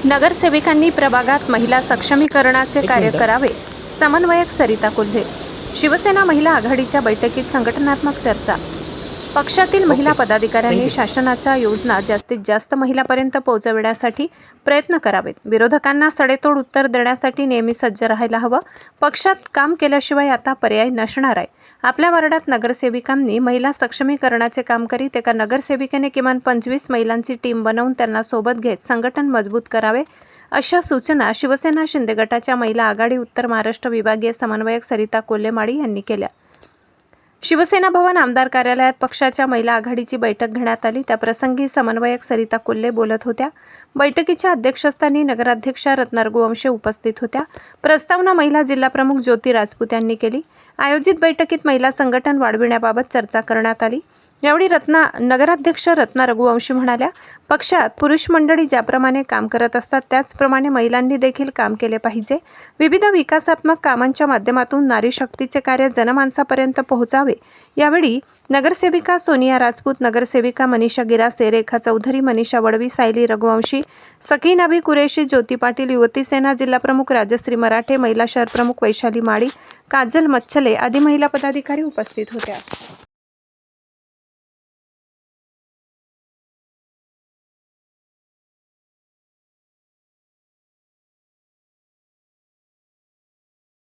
नगरसेविकांनी प्रभागात महिला सक्षमीकरणाचे कार्य करावे. समन्वयक सरिता कोल्हे. शिवसेना महिला आघाडीच्या बैठकीत संघटनात्मक चर्चा. पक्षातील महिला पदाधिकाऱ्यांनी शासनाच्या योजना जास्तीत जास्त महिलांपर्यंत पोहोचविण्यासाठी प्रयत्न करावेत. विरोधकांना सडेतोड उत्तर देण्यासाठी नेहमी सज्ज राहायला हवं. पक्षात काम केल्याशिवाय आता पर्याय नसणार आहे. आपल्या वार्डात नगरसेविकांनी महिला सक्षमीकरणाचे काम करीत एका नगरसेविकेने किमान 25 महिलांची टीम बनवून त्यांना सोबत घेत संघटन मजबूत करावे, अशा सूचना शिवसेना शिंदे गटाच्या महिला आघाडी उत्तर महाराष्ट्र विभागीय समन्वयक सरिता कोल्हे यांनी केल्या. शिवसेना भवन आमदार कार्यालयात पक्षाच्या महिला आघाडीची बैठक घेण्यात आली. त्या प्रसंगी समन्वयक सरिता कोल्हे बोलत होत्या. बैठकीच्या अध्यक्षस्थानी नगराध्यक्षा रत्ना रघुवंशी उपस्थित होत्या. प्रस्तावना महिला जिल्हा प्रमुख ज्योती राजपूत यांनी केली. आयोजित बैठकीत महिला संघटन वाढविण्याबाबत चर्चा करण्यात आली. यावेळी नगराध्यक्ष रत्ना रघुवंशी म्हणाल्या, पक्षात पुरुष मंडळी ज्याप्रमाणे काम करत असतात त्याचप्रमाणे महिलांनी देखील काम केले पाहिजे. विविध विकासात्मक कामांच्या माध्यमातून नारी शक्तीचे कार्य जनमानसापर्यंत पोहोचावे. यावेळी नगरसेविका सोनिया राजपूत, नगरसेविका मनीषा गिरासे, रेखा चौधरी, मनीषा वडवी, सायली रघुवंशी, सकी नबी कुरेशी, ज्योती पाटील, युवती सेना जिल्हा प्रमुख राजश्री मराठे, महिला शहर प्रमुख वैशाली माळी, काजल मच्छले आदी महिला पदाधिकारी उपस्थित होत्या.